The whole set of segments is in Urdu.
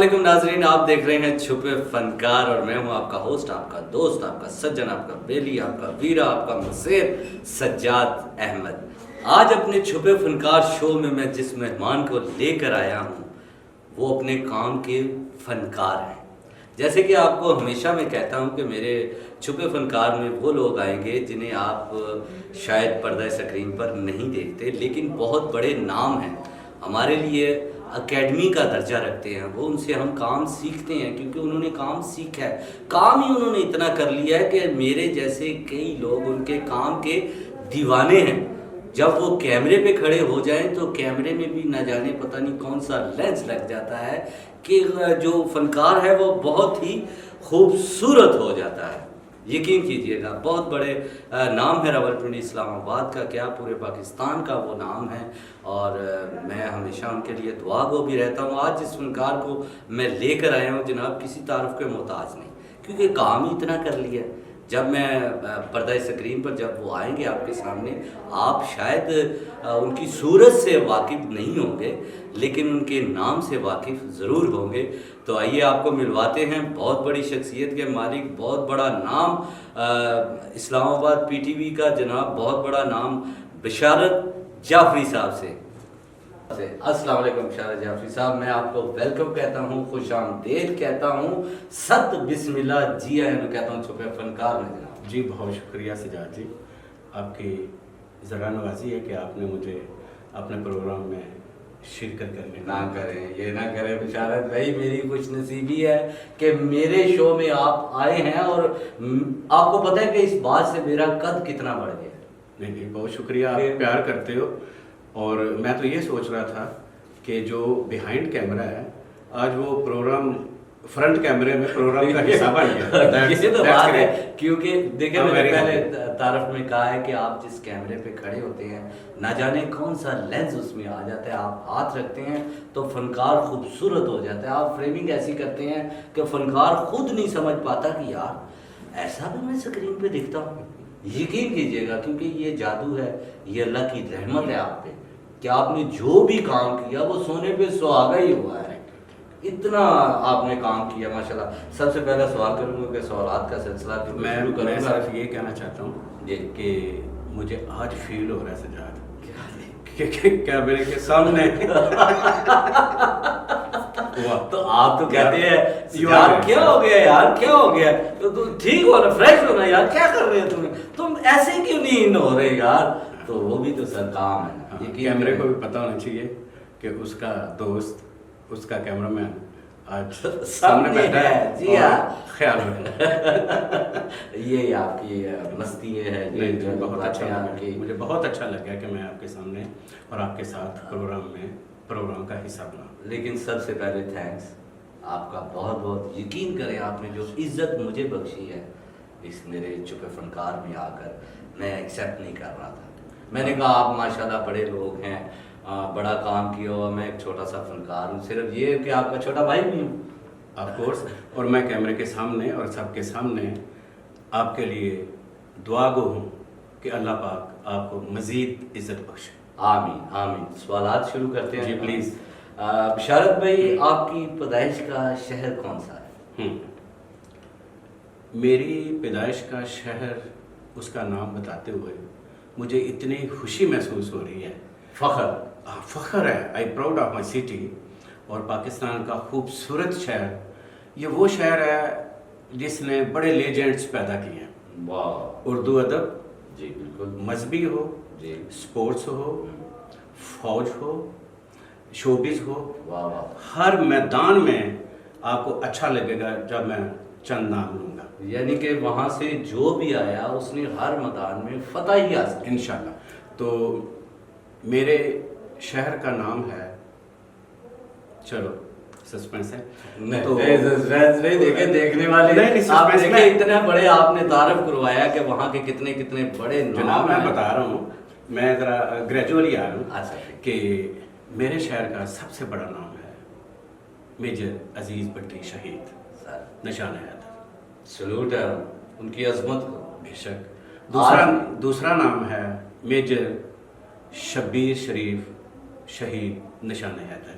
علیکم ناظرین، آپ دیکھ رہے ہیں چھپے فنکار اور میں ہوں آپ کا ہوسٹ، آپ کا دوست، آپ کا سجن، آپ کا بیلی، آپ کا ویرا، آپ کا مسیر سجاد احمد۔ آج اپنے چھپے فنکار شو میں جس مہمان کو لے کر آیا ہوں وہ اپنے کام کے فنکار ہیں۔ جیسے کہ آپ کو ہمیشہ میں کہتا ہوں کہ میرے چھپے فنکار میں وہ لوگ آئیں گے جنہیں آپ شاید پردہ اسکرین پر نہیں دیکھتے، لیکن بہت بڑے نام ہیں، ہمارے لیے اکیڈمی کا درجہ رکھتے ہیں۔ وہ ان سے ہم کام سیکھتے ہیں کیونکہ انہوں نے کام سیکھا ہے، کام ہی انہوں نے اتنا کر لیا ہے کہ میرے جیسے کئی لوگ ان کے کام کے دیوانے ہیں۔ جب وہ کیمرے پہ کھڑے ہو جائیں تو کیمرے میں بھی نہ جانے پتہ نہیں کون سا لینس لگ جاتا ہے کہ جو فنکار ہے وہ بہت ہی خوبصورت ہو جاتا ہے۔ یقین کیجئے گا، بہت بڑے نام ہے راولپنڈی اسلام آباد کا، کیا پورے پاکستان کا وہ نام ہے، اور میں ہمیشہ ان کے لیے دعا گو بھی رہتا ہوں۔ آج جس فنکار کو میں لے کر آیا ہوں جناب، کسی تعارف کے محتاج نہیں، کیونکہ کام ہی اتنا کر لیا ہے۔ جب میں پردہ اسکرین پر جب وہ آئیں گے آپ کے سامنے، آپ شاید ان کی صورت سے واقف نہیں ہوں گے لیکن ان کے نام سے واقف ضرور ہوں گے۔ تو آئیے آپ کو ملواتے ہیں بہت بڑی شخصیت کے مالک، بہت بڑا نام اسلام آباد پی ٹی وی کا جناب، بہت بڑا نام بشارت جعفری صاحب سے۔ السلام علیکم بشارت جعفری صاحب، میں آپ کو ویلکم کہتا ہوں، خوش آمدید کہتا ہوں، ست بسم اللہ جی آئے کہتا ہوں چھپے فنکار میں جناب۔ جی بہت شکریہ سجاد جی، آپ کی ذرا نوازی ہے کہ آپ نے مجھے اپنے پروگرام میں شرکت کرنے نہ کریں، یہ نہ کریں بشارت بھائی، میری خوش نصیبی ہے کہ میرے شو میں آپ آئے ہیں، اور آپ کو پتہ ہے کہ اس بات سے میرا قد کتنا بڑھ گیا ہے۔ نہیں، بہت شکریہ، آپ پیار کرتے ہو۔ اور میں تو یہ سوچ رہا تھا کہ جو بیہائنڈ کیمرہ ہے، آج وہ پروگرام فرنٹ کیمرے میں پروگرام کا حصہ بن گیا۔ یہ تو بات ہے، کیونکہ دیکھیں میں نے پہلے تعارف میں کہا ہے کہ آپ جس کیمرے پہ کھڑے ہوتے ہیں نہ جانے کون سا لینس اس میں آ جاتا ہے، آپ ہاتھ رکھتے ہیں تو فنکار خوبصورت ہو جاتا ہے۔ آپ فریمنگ ایسی کرتے ہیں کہ فنکار خود نہیں سمجھ پاتا کہ یار ایسا بھی میں اسکرین پہ دکھتا ہوں۔ یقین کیجئے گا، کیونکہ یہ جادو ہے، یہ اللہ کی رحمت ہے آپ پہ کہ آپ نے جو بھی کام کیا وہ سونے پہ سہاگا ہی ہوا ہے۔ اتنا آپ نے کام کیا ماشاءاللہ۔ سب سے پہلا سوال کروں گا کہ سوالات کا سلسلہ میں صرف یہ کہنا چاہتا ہوں جی کہ مجھے آج فیل ہو رہا ہے سجاد کہ کیمرے کے سامنے تو آپ تو کہتے ہیں یار کیا ہو گیا، یار کیا ہو گیا، ٹھیک ہو رہا، فریش ہونا، یار کیا کر رہے ہیں تم ایسے کیوں نہیں ہو رہے یار؟ تو وہ بھی تو سر کام ہے، کیمرے کو بھی پتہ ہونا چاہیے کہ اس کا دوست، اس کا کیمرہ مین آج سامنے بیٹھا ہے۔ جی ہاں، خیال رکھنا۔ یہ آپ کی مستی ہے، یہ بہت اچھا لگا، مجھے بہت اچھا لگا کہ میں آپ کے سامنے اور آپ کے ساتھ پروگرام کا حصہ بنا۔ لیکن سب سے پہلے تھینکس آپ کا، بہت بہت یقین کریں آپ نے جو عزت مجھے بخشی ہے اس میرے چھپے فنکار میں آ کر، میں ایکسیپٹ نہیں کر رہا تھا۔ میں نے کہا آپ ماشاءاللہ بڑے لوگ ہیں، بڑا کام کیا ہوا، میں ایک چھوٹا سا فنکار ہوں، صرف یہ کہ آپ کا چھوٹا بھائی بھی ہوں آف کورس، اور میں کیمرے کے سامنے اور سب کے سامنے آپ کے لیے دعا گو ہوں کہ اللہ پاک آپ کو مزید عزت بخشے۔ آمین آمین۔ سوالات شروع کرتے ہیں جی پلیز۔ بشارت بھائی، آپ کی پیدائش کا شہر کون سا ہے؟ میری پیدائش کا شہر، اس کا نام بتاتے ہوئے مجھے اتنی خوشی محسوس ہو رہی ہے، فخر ہے، آئی پراؤڈ آف مائی سٹی، اور پاکستان کا خوبصورت شہر، یہ وہ شہر ہے جس نے بڑے لیجنڈز پیدا کیے ہیں۔ واہ، اردو ادب، جی بالکل، مذہبی ہو، جی سپورٹس ہو، فوج ہو، شوبز ہو، واہ واہ، ہر میدان میں آپ کو اچھا لگے گا جب میں چند نام لوں گا۔ یعنی کہ وہاں سے جو بھی آیا اس نے ہر میدان میں فتح ہی حاصل کی انشاءاللہ۔ تو میرے شہر کا نام ہے، چلو سسپینس ہے، نہیں دیکھیں دیکھنے والے، آپ دیکھیں اتنے بڑے آپ نے تعارف کروایا کہ وہاں کے کتنے کتنے بڑے جناب میں بتا رہا ہوں، میں ذرا گریجولی آ رہا اچھا ہوں کہ میرے شہر کا سب سے بڑا نام ہے میجر عزیز بٹی شہید، نشان حیدر۔ سلوٹ ہے ان کی عظمت کو۔ بے شک۔ دوسرا نام ہے میجر شبیر شریف شہید، نشان حیدر۔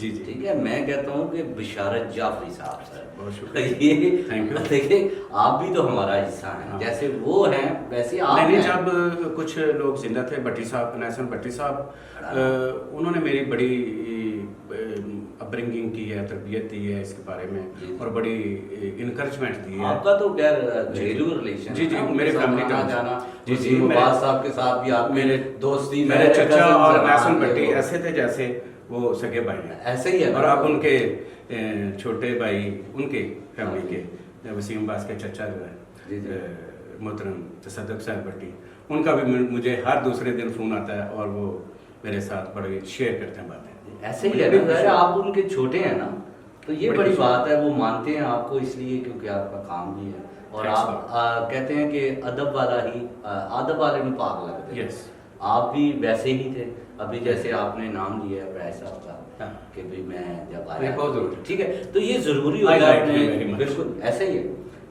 جی جی ٹھیک ہے، میں کہتا ہوں کہ بشارت جعفری صاحب سر، بہت شکریہ، یہ تھینک یو۔ دیکھیں آپ بھی تو ہمارا حصہ ہیں، ہاں۔ جیسے وہ ہیں ویسے آپ نہیں ہیں۔ جب کچھ لوگ زندہ تھے، بٹی صاحب، نیسن بٹی صاحب، انہوں نے میری بڑی اپبرنگنگ کی ہے، تربیت دی ہے اس کے بارے میں، جی جی۔ اور بڑی انکریجمنٹ دی ہے۔ آپ کا تو خیر گھریلو ریلیشن جی جی، میرے فیملی کا کا جانا، جی جی جی، مباز صاحب کے ساتھ بھی آپ میرے دوستی، میرے چچا اور نیسن cousins بٹی ہیں، ایسے تھے جیسے وہ سگے بھائی ہیں، ایسے ہی ہے اور اب ان کے چھوٹے بھائی ان کے فیملی کے وسیم عباس کے چچا جو جی جی۔ ہے محترم تصدق صاحب بٹی، ان کا بھی مجھے ہر دوسرے دن فون آتا ہے، اور وہ میرے ساتھ بڑے شیئر کرتے ہیں باتیں۔ ایسے ہی ہے نا، ظاہر ہے آپ ان کے چھوٹے ہیں نا، تو یہ بڑی بات ہے، وہ مانتے ہیں آپ کو اس لیے کیونکہ آپ کا کام بھی ہے، اور آپ کہتے ہیں کہ ادب والا ہی ادب والے میں پاک لگتے ہیں۔ یس، آپ بھی ویسے ہی تھے، ابھی جیسے آپ نے نام لیا ہے پرائز صاحب کا کہ بھائی میں جب آیا، بہت ضروری، ٹھیک ہے، تو یہ ضروری ہوتا ہے اپنے، بالکل ایسا ہی ہے۔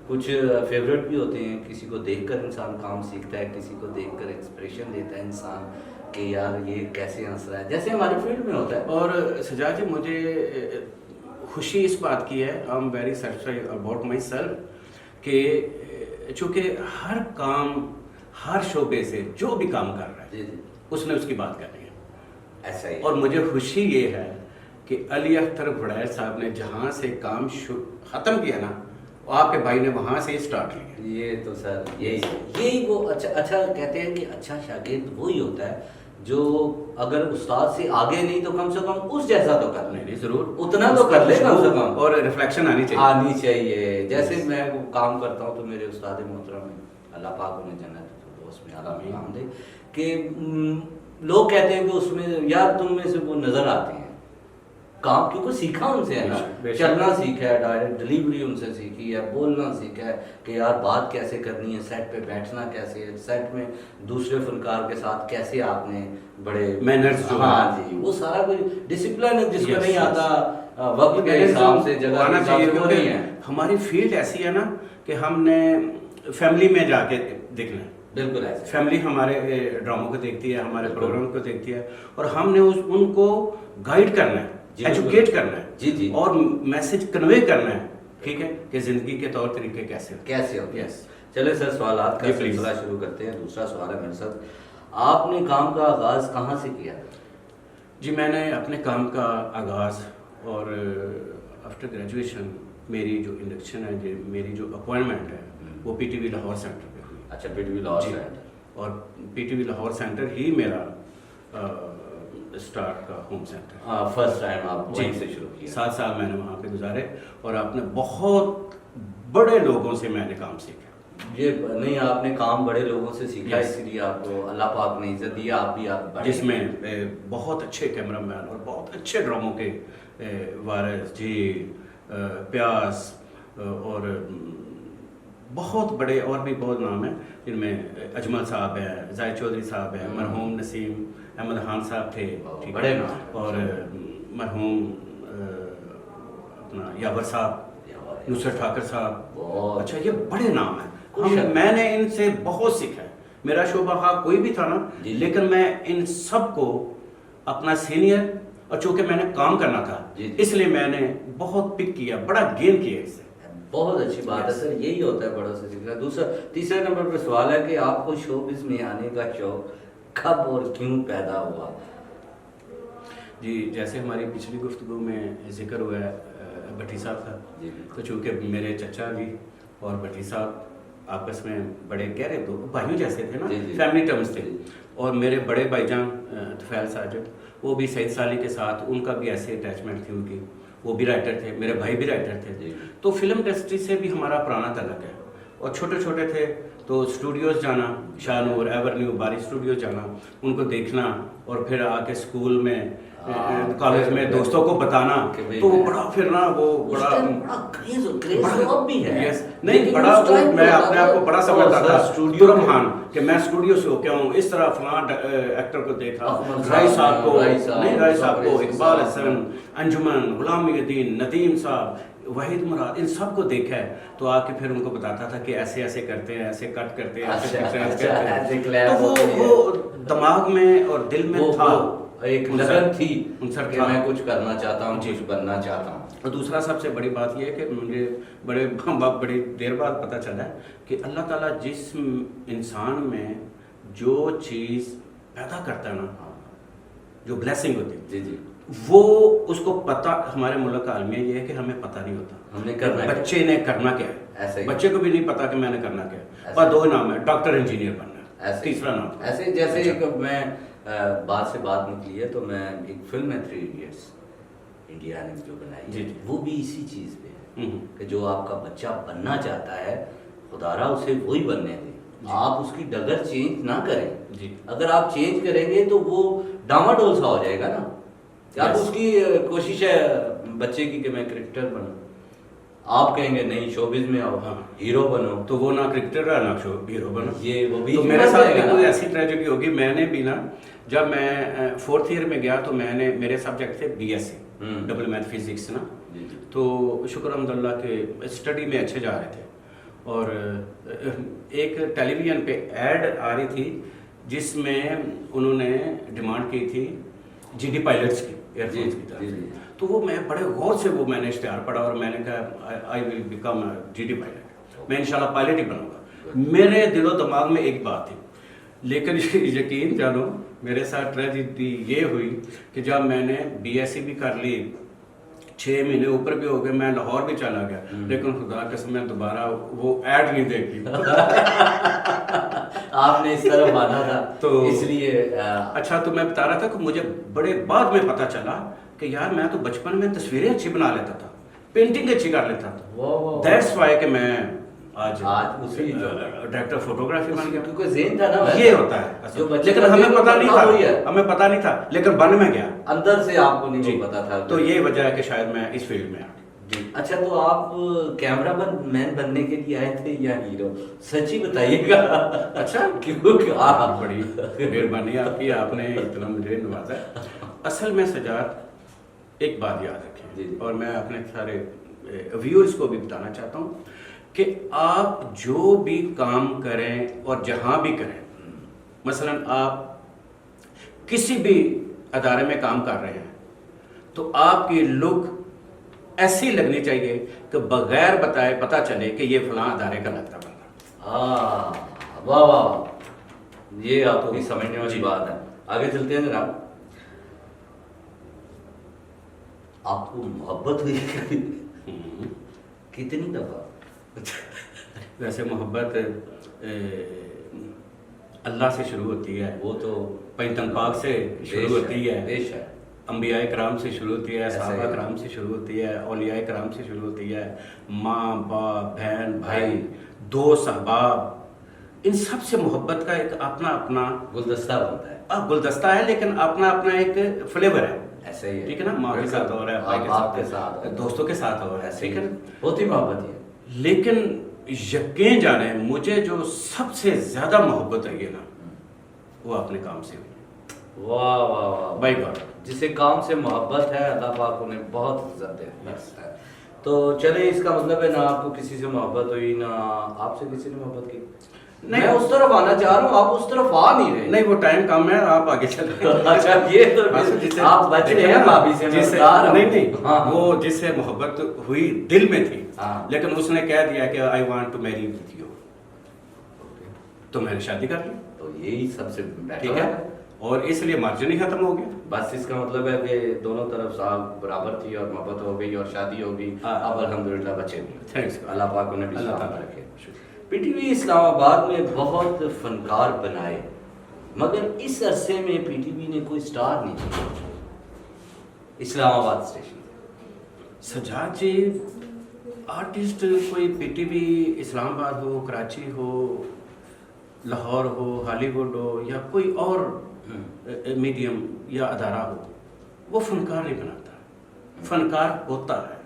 کچھ فیوریٹ بھی ہوتے ہیں، کسی کو دیکھ کر انسان کام سیکھتا ہے، کسی کو دیکھ کر ایکسپریشن دیتا ہے انسان کہ یار یہ کیسے ہنس رہا ہے، جیسے ہماری فیلڈ میں ہوتا ہے۔ اور سجاد جی، مجھے خوشی اس بات کی ہے، I am very satisfy about my self, کہ چونکہ ہر کام، ہر شعبے سے جو بھی کام کر رہا ہے، جی جی، اس نے اس کی بات کرنی ہے، ایسا ہی۔ اور مجھے خوشی یہ ہے کہ علی اختر وڑیر صاحب نے جہاں سے کام ختم کیا نا، آپ کے بھائی نے وہاں سے اسٹارٹ کیا۔ یہ تو سر یہی وہ اچھا کہتے ہیں کہ اچھا شاگرد وہی ہوتا ہے جو اگر استاد سے آگے نہیں تو کم سے کم اس جیسا تو کر لے، نہیں ضرور، اتنا تو کر لے کم سے کم، اور ریفلیکشن آنی چاہیے۔ جیسے میں وہ کام کرتا ہوں تو میرے استاد محترم اللہ پاک انہیں جنت اس میں اعلیٰ مقام دے، کہ لوگ کہتے ہیں کہ اس میں یار تم میں سے وہ نظر آتے ہیں کام، کیونکہ سیکھا ان سے ہے نا، چلنا سیکھا ہے، ڈائریکٹ ڈلیوری ان سے سیکھی ہے، بولنا سیکھا ہے کہ یار بات کیسے کرنی ہے، سیٹ پہ بیٹھنا کیسے ہے، سیٹ میں دوسرے فنکار کے ساتھ کیسے آپ نے بڑے مینرز، ہاں جی، وہ سارا کچھ ڈسپلن ہے جس کو نہیں آتا، وقت کے حساب سے، جگہ کے حساب سے وہ نہیں ہے۔ ہماری فیلڈ ایسی ہے نا کہ ہم نے فیملی میں جا کے دیکھنا ہے، بالکل ایسے فیملی ہمارے ڈراموں کو دیکھتی ہے، ہمارے پروگرام کو دیکھتی ہے، اور ہم نے ان کو گائیڈ کرنا ہے، ایجوکیٹ کرنا ہے، جی جی، اور میسج کنوے کرنا ہے، ٹھیک ہے، کہ زندگی کے طور طریقے کیسے ہوتے ہیں۔ چلے سر سوالات کا سلسلہ شروع کرتے ہیں۔ دوسرا سوال ہے میرے ساتھ، آپ نے کام کا آغاز کہاں سے کیا؟ جی، میں نے اپنے کام کا آغاز، اور آفٹر گریجویشن میری جو انڈکشن ہے، جو میری جو اپوائنٹمنٹ ہے، وہ P T V Lahore centre پہ ہوئی۔ اچھا، P T V Lahore centre, اور P T V Lahore centre ہی میرا اسٹارٹ کا ہوم سینٹر، فرسٹ ٹائم آپ وہیں سے شروع کیا؟ 7 سال میں نے وہاں پہ گزارے، اور اپنے بہت بڑے لوگوں سے میں نے کام سیکھا۔ یہ نہیں، آپ نے کام بڑے لوگوں سے سیکھا، اسی لیے آپ کو اللہ پاک نے عزت دیا، آپ بھی جس میں بہت اچھے کیمرہ مین اور بہت اچھے ڈراموں کے وارث جی، پیاس، اور بہت بڑے اور بھی بہت نام ہیں، جن میں اجمل صاحب ہیں، زاہد چودھری صاحب ہیں، مرحوم نسیم احمد خان صاحب تھے، بڑے نام، اور مرحوم اپنا یاور صاحب، نصرت ٹھاکر صاحب، اچھا یہ بڑے نام ہیں۔ میں نے ان سے بہت سیکھا ہے، میرا شعبہ خواہ کوئی بھی تھا نا، لیکن میں ان سب کو اپنا سینئر، اور چونکہ میں نے کام کرنا تھا اس لیے میں نے بہت پک کیا، بڑا گین کیا اس سے۔ بہت اچھی بات ہے سر، یہی ہوتا ہے بڑوں سے سیکھنا۔ تیسرے نمبر پہ سوال ہے کہ آپ کو شوبز میں آنے کا شوق کب اور کیوں پیدا ہوا؟ جی، جیسے ہماری پچھلی گفتگو میں ذکر ہوا ہے بٹی صاحب کا، تو چونکہ میرے چچا بھی اور بٹی صاحب آپس میں بڑے گہرے دو بھائیوں جیسے تھے نا، فیملی ٹرمز تھے، اور میرے بڑے بھائی جان طفیل ساجد، وہ بھی سعید سالی کے ساتھ ان کا بھی ایسے اٹیچمنٹ تھی ان کی، وہ بھی رائٹر تھے، میرے بھائی بھی رائٹر تھے، تو فلم انڈسٹری سے بھی ہمارا پرانا تعلق ہے، اور چھوٹے چھوٹے تھے تو اسٹوڈیوز جانا، شاہ نور، ایور نیو، باری اسٹوڈیوز جانا، ان کو دیکھنا، اور پھر آ کے اسکول میں، کالج میں دوستوں کو بتانا، تو وہ بڑا پھر نا وہ بڑا بھی ہے، نہیں بڑا، میں اپنے آپ کو بڑا سمجھتا تھا ترم خان کہ میں اسٹوڈیو سے ہو کے ہوں، اس طرح فلاں ایکٹر کو دیکھا، رائی صاحب کو، نہیں رائی صاحب کو، اقبال حسن، انجمن، غلام محی الدین، ندیم صاحب، وحید مراد، ان سب کو دیکھا ہے، تو آ کے پھر ان کو بتاتا تھا کہ ایسے ایسے کرتے ہیں، ایسے کٹ کرتے ہیں، ایسے کرتے ہیں، تو وہ دماغ میں اور دل میں تھا، ایک لگن تھی کہ میں کچھ کرنا چاہتا ہوں، کچھ بننا چاہتا ہوں. اور دوسرا سب سے بڑی بات یہ ہے کہ مجھے بڑی دیر بعد پتہ چلا ہے کہ اللہ تعالیٰ جس انسان میں جو چیز پیدا کرتا ہے نا، جو بلیسنگ ہوتی ہے، جی جی، وہ اس کو پتہ. ہمارے ملک کا عالمیہ یہ ہے کہ ہمیں پتہ نہیں ہوتا ہم نے کرنا ہے، بچے نے کرنا کیا ہے. ایسے ہی بچے کو بھی نہیں پتا کہ میں نے کرنا کیا ہے. اور دو نام ہے، ڈاکٹر انجینئر بننا ہے، ایسے تیسرا نام ایسے جیسے ایک میں بات سے بات نکلی ہے تو میں ایک فلم ہے 3 ایڈیٹس انڈیا نے جو بنائی جی ہے، جی. وہ بھی اسی چیز پہ ہے ہوں. کہ جو آپ کا بچہ بننا چاہتا ہے خدا را اسے وہی بننے دے. آپ اس کی ڈگر چینج نہ کریں. جی. اگر آپ چینج کریں گے تو وہ ڈاواڈول سا ہو جائے گا نا. کہ آپ اس کی کوشش ہے بچے کی کہ میں کرکٹر بنوں، آپ کہیں گے نہیں شوبز میں آؤ، ہیرو بنو، تو وہ نہ کرکٹر رہا نہ ہیرو بنا. یہ وہ بھی تو میرے ساتھ بھی کوئی ایسی ٹریجڈی ہوگی. میں نے بھی نا، جب میں 4th ایئر میں گیا تو میں نے، میرے سبجیکٹ تھے BSc ڈبل میتھ فزکس نا. تو شکر الحمد للہ کہ اسٹڈی میں اچھے جا رہے تھے. اور ایک ٹیلی ویژن پہ ایڈ آ رہی تھی جس میں انہوں نے ڈیمانڈ کی تھی GD پائلٹس کی، ایئر فورس کی طرف. تو وہ میں بڑے غور سے وہ میں نے اشتہار پڑھا اور میں نے کہا آئی ول بیکم GD پائلٹ، میں انشاءاللہ پائلٹ ہی بنوں گا. میرے دل و دماغ میں ایک بات تھی، لیکن یقین جانو میرے ساتھ ٹریجڈی یہ ہوئی کہ جب میں نے BSc بھی کر لی، 6 مہینے اوپر بھی ہو گئے، میں لاہور بھی چلا گیا، لیکن خدا قسم میں دوبارہ وہ ایڈ نہیں دیکھی. آپ نے اس طرف آنا تھا تو اس لیے. اچھا، تو میں بتا رہا تھا کہ مجھے بڑے بعد میں پتہ چلا کہ یار میں تو بچپن میں تصویریں اچھی بنا لیتا تھا، پینٹنگ اچھی کر لیتا تھا. دیٹس وائی کہ میں آج اسی ڈائریکٹر فوٹوگرافی بن گیا. کیونکہ ذہن تھا نا، یہ ہوتا ہے. لیکن ہمیں پتہ نہیں تھا، لیکن بن میں گیا اندر سے آپ کو نہیں پتا تھا. تو یہ وجہ ہے کہ شاید میں اس فیلڈ میں آ. جی. اچھا، تو آپ کیمرہ مین بننے کے لیے آئے تھے یا ہیرو؟ سچی بتائیے گا. اچھا، کیونکہ آپ بڑی مہربانی آپ کی، آپ نے اتنا مجھے نوازا. اصل میں سجاد ایک بات یاد رکھیں، اور میں اپنے سارے ویورز کو بھی بتانا چاہتا ہوں کہ آپ جو بھی کام کریں اور جہاں بھی کریں، مثلا آپ کسی بھی ادارے میں کام کر رہے ہیں تو آپ کی لک ایسی لگنی چاہیے کہ بغیر بتائے پتہ چلے کہ یہ فلاں ادارے کا لگتا بندہ. واہ واہ، یہ آپ کو بھی سمجھنے والی بات ہے. آگے چلتے ہیں جناب. آپ کو محبت ہوئی کتنی دفعہ؟ ویسے محبت اللہ سے شروع ہوتی ہے، وہ تو پنجتن پاک سے شروع ہوتی ہے، پیش ہے، انبیاء کرام سے شروع ہوتی ہے، صحابہ کرام سے شروع ہوتی ہے، اولیاء کرام سے شروع ہوتی ہے، ماں باپ بہن بھائی دوست احباب، ان سب سے محبت کا ایک اپنا اپنا گلدستہ بنتا ہے. گلدستہ ہے، لیکن اپنا اپنا ایک فلیور ہے. ایسے ہی ہے، ٹھیک ہے نا. ماں کے ساتھ ہو رہا ہے، بھائی کے ساتھ، دوستوں کے ساتھ ہو رہا ہے، ٹھیک ہے نا. بہت ہی محبت ہے. لیکن یقین جانے مجھے جو سب سے زیادہ محبت ہے نا، وہ اپنے کام سے ہوئی. واہ واہ واہ بائی بات. جسے کام سے محبت ہے اللہ پاک انہیں بہت عزت ہے. تو چلے، اس کا مطلب ہے نہ آپ کو کسی سے محبت ہوئی، نہ آپ سے کسی نے محبت کی. میں اس طرف آنا چاہ رہا ہوں، آپ اس طرف آ نہیں رہے. نہیں، وہ ٹائم کم ہے، آپ آگے چلیں. اچھا، یہ تو آپ بچ رہے ہیں بھابھی سے. نہیں، وہ جس سے محبت ہوئی دل میں تھی، لیکن اس نے کہہ دیا کہ I want to marry with you, تو میں نے شادی کر لی. تو یہی سب سے ٹھیک ہے، اور اس لیے مارجن ہی ختم ہو گیا. بس اس کا مطلب ہے کہ دونوں طرف صاحب برابر تھی اور محبت ہو گئی اور شادی ہو گئی. اب الحمدللہ بچے بھی. تھینکس، اللہ پاک انہیں بھی سلامت رکھے. PTV اسلام آباد میں بہت فنکار بنائے، مگر اس عرصے میں PTV نے کوئی سٹار نہیں کیا. اسلام آباد اسٹیشن سجاد جی، آرٹسٹ کوئی PTV اسلام آباد ہو، کراچی ہو، لاہور ہو، ہالی ووڈ ہو، یا کوئی اور میڈیم یا ادارہ ہو، وہ فنکار نہیں بناتا. فنکار ہوتا ہے.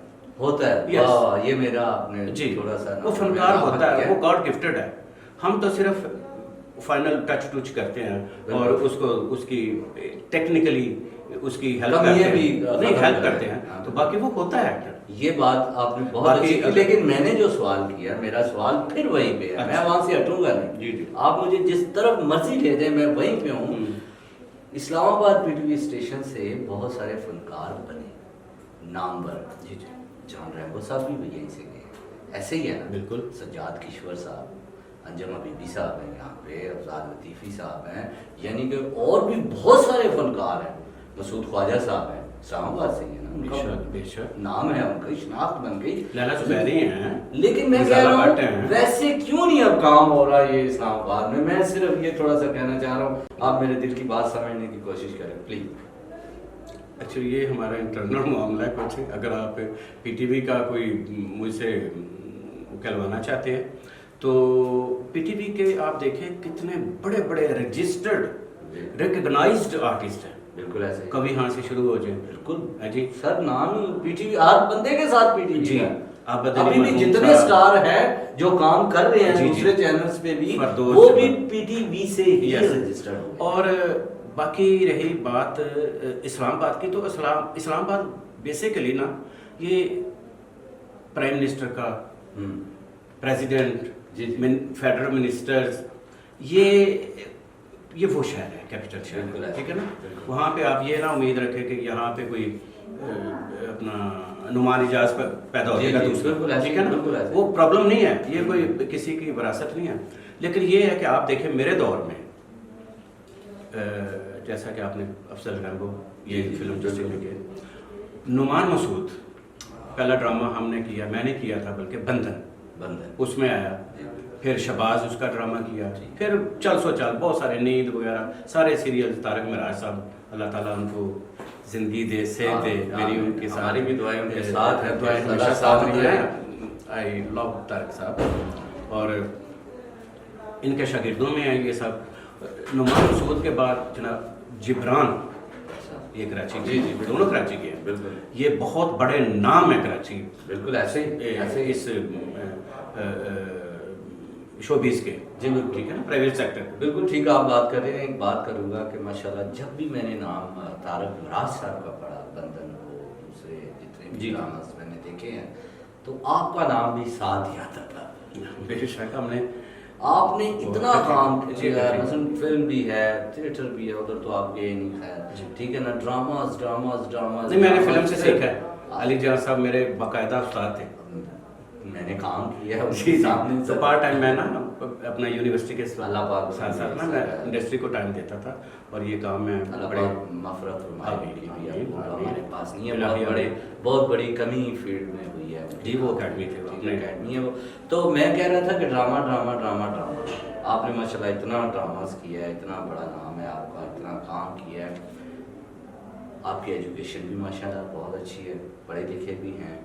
یہ میرا آپ نے تھوڑا سا، وہ فنکار ہوتا ہے، وہ گاڈ گفٹڈ ہے. ہم تو صرف فائنل ٹچ کرتے ہیں اور اس کو اس کی ٹیکنیکلی اس کی ہیلپ کرتے ہیں، تو باقی وہ ہوتا ہے. یہ بات آپ نے بہت اچھی کی، لیکن میں نے جو سوال کیا، میرا سوال پھر وہیں پہ ہے. میں وہاں سے ہٹوں گا نہیں. آپ مجھے جس طرف مرضی لے دیں، میں وہیں پہ ہوں. اسلام آباد PTV اسٹیشن سے بہت سارے فنکار بنے نامور. جی جی جان ریمبو صاحب بھی یہیں سے گئے, ایسے ہی ہے نا؟ بالکل. سجاد کشور صاحب, انجم حبیبی صاحب ہیں یہاں پہ, افضال لطیفی صاحب ہیں, یعنی کہ اور بھی بہت سارے فنکار ہیں. مسعود خواجہ صاحب ہیں, اسلام آباد سے ہی ہے نا, ان کا بے شک نام ہے, ان کی شناخت بن گئی. لیلا زبیری ہیں. لیکن میں کہہ رہا ہوں ویسے کیوں نہیں اب کام ہو رہا یہ اسلام آباد میں؟ میں صرف یہ تھوڑا سا کہنا چاہ رہا ہوں, آپ میرے دل کی بات سمجھنے کی کوشش کریں پلیز. ایکچولی یہ ہمارا انٹرنل معاملہ ہے کچھ. اگر آپ PTV کا کوئی مجھ سے کہلوانا چاہتے ہیں تو PTV کے آپ دیکھیں کتنے بڑے بڑے رجسٹرڈ ریکگنائزڈ آرٹسٹ ہیں. بالکل ایسے کبھی ہاں سے شروع ہو جائیں. بالکل جی سر, نام PTV ہر بندے کے ساتھ PTV جی. ہے. آپ ابھی بھی جتنے سٹار ہیں جو کام کر رہے ہیں دوسرے چینلز پہ بھی, وہ بھی PTV سے ہی رجسٹرڈ ہوئے. اور باقی رہی بات اسلام آباد کی, تو اسلام آباد بیسیکلی نا یہ پرائم منسٹر کا, پریزیڈنٹ, فیڈرل منسٹرز, یہ وہ شہر ہے, کیپٹل شہر, ٹھیک ہے نا. وہاں پہ آپ یہ نہ امید رکھیں کہ یہاں پہ کوئی اپنا نعمان اجاز پیدا ہو جائے گا دوسرا, ٹھیک ہے نا. وہ پرابلم نہیں ہے, یہ کوئی کسی کی وراثت نہیں ہے. لیکن یہ ہے کہ آپ دیکھیں میرے دور میں جیسا کہ آپ نے افضل ریمبو یہ فلم جو لگے, نعمان مسعود پہلا ڈرامہ ہم نے کیا, میں نے کیا تھا بلکہ بندھن, اس میں آیا. پھر شباز اس کا ڈرامہ کیا, پھر چل سو چل بہت سارے, نیند وغیرہ سارے سیریل, طارق معراج صاحب اللہ تعالیٰ ان کو زندگی دے, صحت دے, میری ان کی ساری بھی دعائیں ان کے ساتھ ہیں, دعائیں ہمیشہ ساتھ رہی ہیں. آئی لو طارق صاحب, اور ان کے شاگردوں میں ہیں یہ سب. نعمان مسعود کے بعد جناب جبران, یہ کراچی, جی جی دونوں کراچی کے ہیں. بالکل یہ بہت بڑے نام ہے کراچی. بالکل ایسے اس شوبیز کے. جی بالکل ٹھیک ہے نا, پرائیویٹ سیکٹر. بالکل ٹھیک ہے, آپ بات کر رہے ہیں. ایک بات کروں گا کہ ماشاءاللہ جب بھی میں نے نام طارق معراج صاحب کا پڑھا, بندھن ہو, دوسرے جتنے بھی ڈراماز میں نے دیکھے ہیں, تو آپ کا نام بھی ساتھ ہی آتا تھا. بے شک ہم نے, آپ نے اتنا کام کیا, مثلا فلم بھی ہے, تھیٹر بھی ہے, ادھر تو آپ گئے نہیں, خیر ٹھیک ہے نا. ڈراماز نہیں, میں نے فلم سے سیکھا ہے. علی جان صاحب میرے باقاعدہ استاد تھے, میں نے کام کیا ہے اسی سامنے. تو پارٹ ٹائم میں نا اپنا یونیورسٹی کے اللہ پاک ساتھ ساتھ نا میں انڈسٹری کو ٹائم دیتا تھا, اور یہ کام میں بڑے مغفرت فرمائے, ہمارے پاس نہیں ہے, بہت بڑی کمی فیلڈ میں ہوئی ہے. جی وہ اکیڈمی تھی, اکیڈمی ہے وہ. تو میں کہہ رہا تھا کہ ڈرامہ آپ نے ماشاءاللہ اتنا ڈراماز کیا ہے, اتنا بڑا نام ہے آپ کا, اتنا کام کیا ہے. آپ کی ایجوکیشن بھی ماشاءاللہ بہت اچھی ہے, پڑھے لکھے بھی ہیں.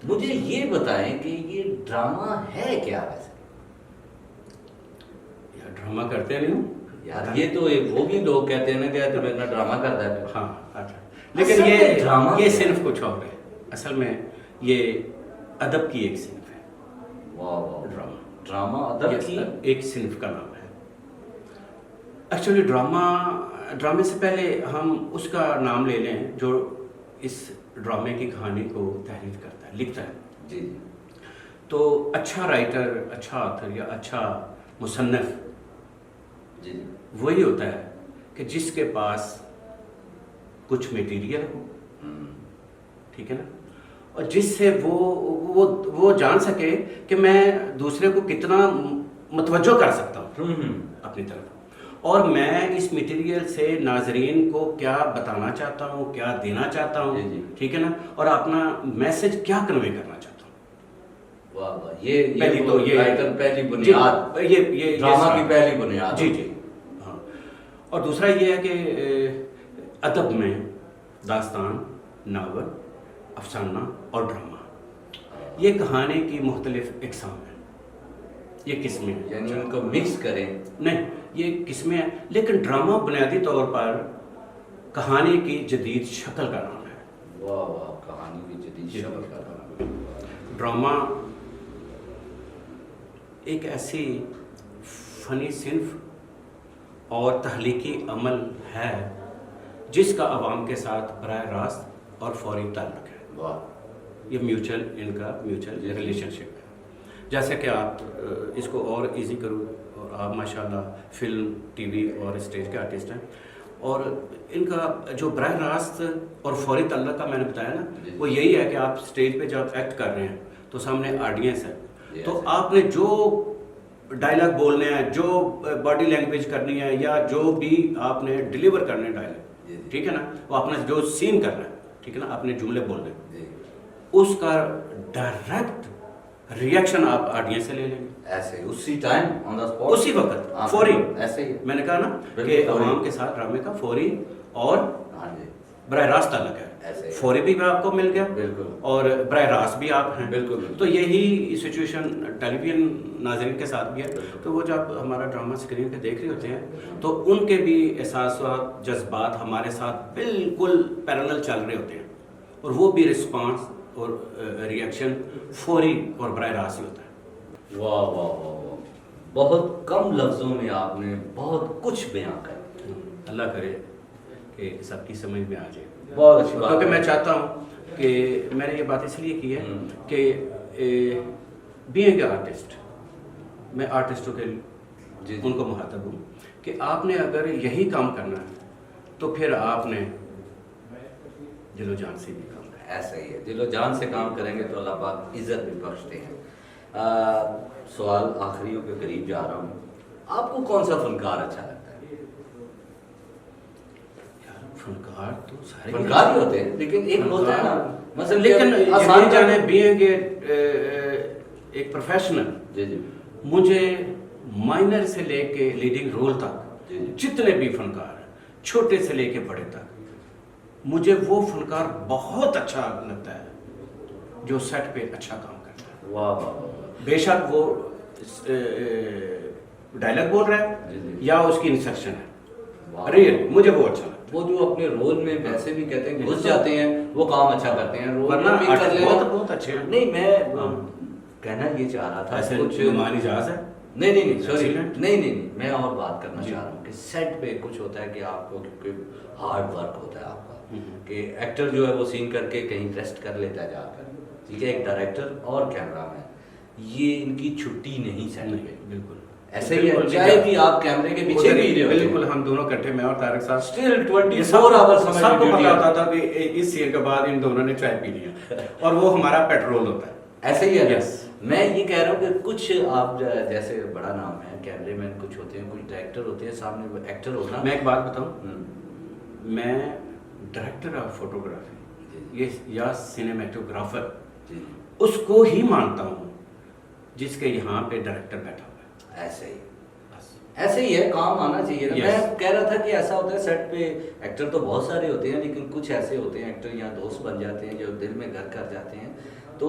مجھے یہ بتائیں کہ یہ ڈرامہ ہے کیا ویسے؟ یار ڈرامہ کرتے نہیں ہوں یار, یہ تو وہ بھی لوگ کہتے ہیں نا کہ تم اتنا ڈرامہ کرتا ہے. ہاں اچھا, لیکن یہ ڈرامہ, یہ صنف کچھ اور ہے. اصل میں یہ ادب کی ایک صنف ہے. واہ واہ, ڈرامہ ادب کی ایک صنف کا نام ہے. ایکچولی ڈرامے سے پہلے ہم اس کا نام لے لیں جو اس ڈرامے کی کہانی کو تحریر کرتا ہے, لکھتا ہے. جی جی. تو اچھا رائٹر, اچھا آتھر یا اچھا مصنف جی وہی ہوتا ہے کہ جس کے پاس کچھ میٹیریل ہو, ٹھیک ہے نا, اور جس سے وہ جان سکے کہ میں دوسرے کو کتنا متوجہ کر سکتا ہوں اپنی طرف, اور میں اس میٹیریل سے ناظرین کو کیا بتانا چاہتا ہوں, کیا دینا چاہتا ہوں, ٹھیک ہے نا, اور اپنا میسج کیا کنوے کرنا چاہتا ہوں. واہ واہ, یہ پہلی بنیاد, یہ ڈرامہ کی پہلی بنیاد. جی جی ہاں. اور دوسرا یہ ہے کہ ادب میں داستان, ناول, افسانہ اور ڈرامہ, یہ کہانی کی مختلف اقسام ہیں, یہ قسمیں ہیں. یعنی ان کو مکس کریں نہیں, یہ قسمیں ہیں, لیکن ڈرامہ بنیادی طور پر کہانی کی جدید شکل کا نام ہے. واہ واہ, کہانی کی جدید شکل کا نام ہے. ڈرامہ ایک ایسی فنی صنف اور تخلیقی عمل ہے جس کا عوام کے ساتھ براہ راست اور فوری تعلق ہے. واہ, یہ ان کا میوچل ریلیشن شپ ہے. جیسے کہ آپ اس کو اور ایزی کرو, اور آپ ماشاءاللہ فلم, ٹی وی اور اسٹیج کے آرٹسٹ ہیں, اور ان کا جو براہ راست اور فوری تعلق کا میں نے بتایا نا، وہ یہی ہے کہ آپ اسٹیج پہ جب ایکٹ کر رہے ہیں تو سامنے آڈینس ہے، تو آپ نے جو ڈائلاگ بولنے ہیں، جو باڈی لینگویج کرنی ہے، یا جو بھی آپ نے ڈلیور کرنے ڈائلاگ، ٹھیک ہے نا، وہ اپنا جو سین کرنا ہے، ٹھیک ہے نا، اپنے جملے بولنے، اس کا ڈائریکٹ ریئیکشن آپ آڈینس سے لے لیں گے، ایسے اسی ٹائم آن دا اسپاٹ، اسی وقت فوری. ایسے ہی میں نے کہا نا کہ عوام کے ساتھ ڈرامے کا فوری اور ہاں جی براہ راست تعلق ہے. ایسے فوری بھی آپ کو مل گیا بالکل اور براہ راست بھی آپ ہیں. بالکل تو یہی سچویشن ٹیلی ویژن ناظرین کے ساتھ بھی ہے. تو وہ جب ہمارا ڈرامہ اسکرین پہ دیکھ رہے ہوتے ہیں تو ان کے بھی احساسات، جذبات ہمارے ساتھ بالکل پیرالل چل رہے ہوتے ہیں، اور وہ بھی رسپانس اور ریئیکشن فوری اور براہ راست ہی ہوتا ہے. واہ واہ واہ واہ، بہت کم لفظوں میں آپ نے بہت کچھ بیان کر. اللہ کرے کہ سب کی سمجھ میں آ جائے. بہت اچھی بات، کیونکہ میں چاہتا ہوں کہ میں نے یہ بات اس لیے کی ہے کہ بینگ اے آرٹسٹ، میں آرٹسٹوں کے ان کو مخاطب ہوں کہ آپ نے اگر یہی کام کرنا ہے تو پھر آپ نے دل و جان سے بھی کام کرنا ہے. ایسا ہی ہے، دل و جان سے کام کریں گے تو اللہ پاک عزت بھی بخشتے ہیں. سوال آخریوں کے قریب جا رہا ہوں، آپ کو کون سا فنکار اچھا لگتا ہے؟ فنکار تو سارے فنکار ہی ہوتے ہیں، لیکن ایک ہوتا ہے نا مثلا، لیکن آسان جانے بینگ ایک پروفیشنل، جی جی مجھے مائنر سے لے کے لیڈنگ رول تک جتنے بھی فنکار ہیں، چھوٹے سے لے کے بڑے تک، مجھے وہ فنکار بہت اچھا لگتا ہے جو سیٹ پہ اچھا کام کرتا ہے. واہ واہ، بے شک وہ ڈائلاگ بول رہا ہے یا اس کی انسٹرکشن ہے، ریئل مجھے وہ اچھا لگتا ہے. وہ جو اپنے رول میں ویسے بھی کہتے ہیں گھس جاتے ہیں، وہ کام اچھا کرتے ہیں. رول ورنہ میں بھی کر لینا بہت اچھے ہیں. نہیں، میں کہنا یہ چاہ رہا تھا ایسے کچھ نعمان اجاز ہے. نہیں سوری، نہیں میں اور بات کرنا چاہ رہا ہوں کہ سیٹ پہ کچھ ہوتا ہے کہ آپ کو کیونکہ ہارڈ ورک ہوتا ہے آپ کا، کہ ایکٹر جو ہے وہ سین کر کے کہیں ریسٹ کر لیتا ہے جا کر، ٹھیک ہے، ایک ڈائریکٹر اور کیمرہ مین، یہ ان کی چھٹی نہیں سیٹ پہ. بالکل ایسے ہی ہے، چاہے بھی آپ کیمرے کے پیچھے بھی رہے ہوتے ہیں، بالکل ہم دونوں کٹھے، میں اور طارق صاحب اسٹل 24 آور سب کو پتا ہوتا تھا کہ اس سین کے بعد ان دونوں نے چائے پی لیا، اور وہ ہمارا پیٹرول ہوتا ہے. ایسے ہی ہے. میں یہ کہہ رہا ہوں کہ کچھ آپ جیسے بڑا نام ہے، کیمرے مین کچھ ہوتے ہیں، کچھ ڈائریکٹر ہوتے ہیں، سامنے وہ ایکٹر ہونا. میں ایک بات بتاؤں، میں ڈائریکٹر آف فوٹوگرافی یا سینیمیٹوگرافر اس کو ہی مانتا ہوں جس کے یہاں پہ ڈائریکٹر بیٹھا ہوا ہے. ایسے ہی ہے، کام آنا چاہیے. میں کہہ رہا تھا کہ ایسا ہوتا ہے سیٹ پہ ایکٹر تو بہت سارے ہوتے ہیں، لیکن کچھ ایسے ہوتے ہیں ایکٹر یا دوست بن جاتے ہیں جو دل میں گھر کر جاتے ہیں. تو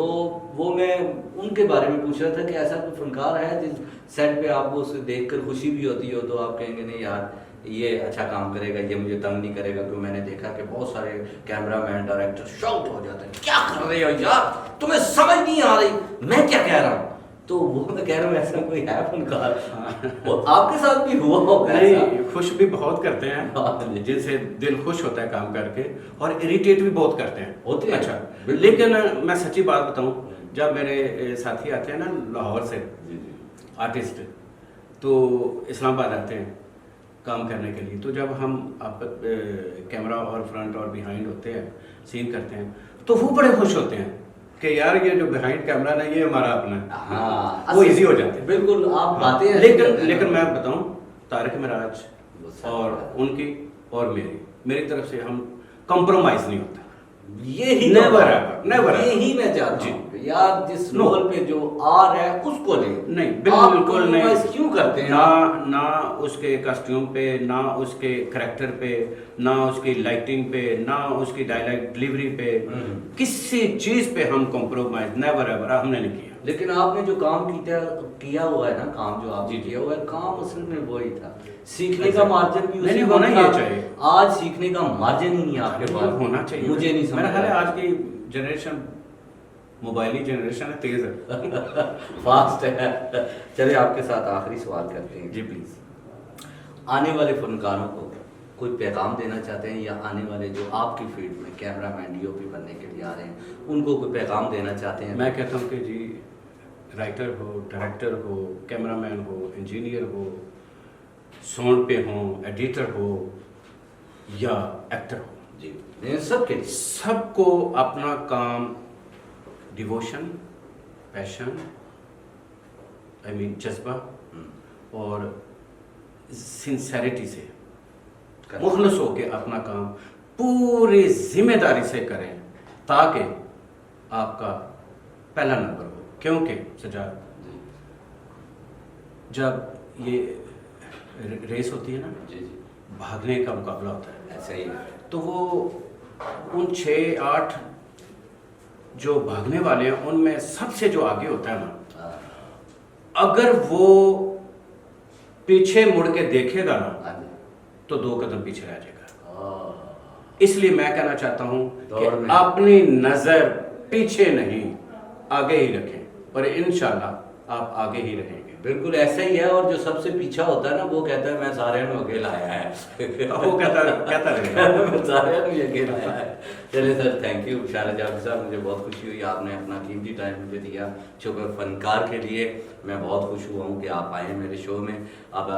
وہ میں ان کے بارے میں پوچھ رہا تھا کہ ایسا کوئی فنکار ہے جس سیٹ پہ آپ کو اسے دیکھ کر خوشی بھی ہوتی ہو تو آپ کہیں گے نہیں یار یہ اچھا کام کرے گا، یہ مجھے تنگ نہیں کرے گا. کیوں میں نے دیکھا کہ بہت سارے کیمرہ مین ڈائریکٹر شاؤٹ ہو جاتے ہیں، کیا کر رہے ہو یار، تمہیں سمجھ نہیں آ رہی میں کیا کہہ رہا ہوں. تو وہ میں کہہ رہا ہوں ایسا کوئی ہے فنکار، اور آپ کے ساتھ بھی ہوا ہوگا؟ نہیں، خوش بھی بہت کرتے ہیں، جن سے دل خوش ہوتا ہے کام کر کے، اور اریٹیٹ بھی بہت کرتے ہیں. ہوتے ہیں. اچھا، لیکن میں سچی بات بتاؤں، جب میرے ساتھی آتے ہیں نا لاہور سے آرٹسٹ، تو اسلام آباد آتے ہیں کام کرنے کے لیے، تو جب ہم کیمرہ اور فرنٹ اور بیہائنڈ ہوتے ہیں، سین کرتے ہیں، تو وہ بڑے خوش ہوتے ہیں کہ یار یہ جو بیہائنڈ کیمرہ نا یہ ہمارا اپنا ہے. ہاں، وہ ایزی ہو جاتے ہیں. بالکل آپ باتیں ہیں. لیکن میں بتاؤں، طارق معراج اور ان کی اور میری طرف سے ہم کمپرومائز نہیں ہوتا. یہی میں چاہتا ہوں یار جس رول پہ جو آ رہا ہے اس کو لے. نہیں، بالکل نہیں. کیوں کرتے ہیں؟ نہ اس کے کاسٹیوم پہ، نہ اس کے کریکٹر پہ، نہ اس کی لائٹنگ پہ، نہ اس کی ڈائلاگ ڈلیوری پہ، کسی چیز پہ ہم کمپرومائز نیور ایور ہم نے نہیں کیا. لیکن آپ نے جو کام کیا ہوا ہے نا، کام جو آپ نے کیا ہوا ہے، کام اصل میں وہی تھا. سیکھنے کا مارجن بھی نہیں ہونا ہی چاہیے. آج سیکھنے کا مارجن ہی نہیں آپ کے پاس ہونا چاہیے. مجھے نہیں سمجھ میرا خیال ہے آج کی جنریشن موبائلی جنریشن ہے، تیز ہے، فاسٹ ہے. چلے آپ کے ساتھ آخری سوال کرتے ہیں. جی پلیز. آنے والے فنکاروں کو کوئی پیغام دینا چاہتے ہیں، یا آنے والے جو آپ کی فیلڈ میں کیمرہ مین ڈی او پی بننے کے لیے آ رہے ہیں ان کو کوئی پیغام دینا چاہتے ہیں؟ میں کہتا ہوں کہ جی، رائٹر ہو، ڈائریکٹر ہو، کیمرہ مین ہو، انجینئر ہو، ساؤنڈ پہ ہوں، ایڈیٹر ہو، یا ایکٹر ہو, جی سب کے لیے. سب کو اپنا کام ڈیووشن, پیشن, جذبہ اور سنسیریٹی سے, مخلص ہو کے اپنا کام پوری ذمہ داری سے کریں تاکہ آپ کا پہلا نمبر ہو. کیونکہ سجاد, جب یہ ریس ہوتی ہے نا, جی جی بھاگنے کا مقابلہ ہوتا ہے, ایسا ہی ہے. تو وہ ان 6-8 جو بھاگنے والے ہیں ان میں سب سے جو آگے ہوتا ہے نا, اگر وہ پیچھے مڑ کے دیکھے گا نا تو 2 قدم پیچھے رہ جائے گا. اس لیے میں کہنا چاہتا ہوں کہ اپنی نظر پیچھے نہیں آگے ہی رکھیں اور انشاءاللہ آپ آگے ہی رہیں گے. بالکل ایسا ہی ہے. اور جو سب سے پیچھا ہوتا ہے نا وہ کہتا ہے میں سارے میں اکیلا آیا ہے, وہ کہتا رہے گا میں سارے میں اکیلا آیا ہے. چلے سر, تھینک یو شارہ جعفری صاحب, مجھے بہت خوشی ہوئی آپ نے اپنا قیمتی ٹائم مجھے دیا چھپے فنکار کے لیے. میں بہت خوش ہوا ہوں کہ آپ آئے ہیں میرے شو میں. اب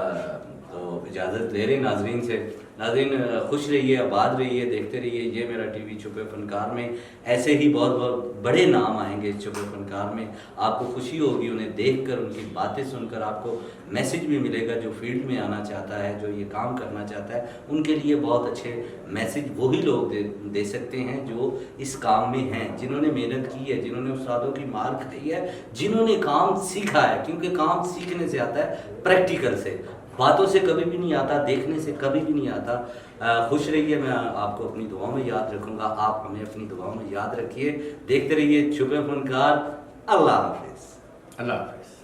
تو اجازت لے رہے ہیں ناظرین سے. ناظرین خوش رہیے, آباد رہیے, دیکھتے رہیے یہ میرا ٹی وی چھپے فنکار میں. ایسے ہی بہت بہت بڑے نام آئیں گے اس چھپے فنکار میں. آپ کو خوشی ہوگی انہیں دیکھ کر, ان کی باتیں سن کر. آپ کو میسج بھی ملے گا جو فیلڈ میں آنا چاہتا ہے, جو یہ کام کرنا چاہتا ہے, ان کے لیے بہت اچھے میسج وہی لوگ دے سکتے ہیں جو اس کام میں ہیں, جنہوں نے محنت کی ہے, جنہوں نے استادوں کی مار کھائی ہے, جنہوں نے کام سیکھا ہے. کیونکہ کام سیکھنے سے آتا ہے, پریکٹیکل سے, باتوں سے کبھی بھی نہیں آتا, دیکھنے سے کبھی بھی نہیں آتا. خوش رہیے, میں آپ کو اپنی دعاؤں میں یاد رکھوں گا, آپ ہمیں اپنی دعاؤں میں یاد رکھیے. دیکھتے رہیے چھپے فنکار. اللہ حافظ. اللہ حافظ.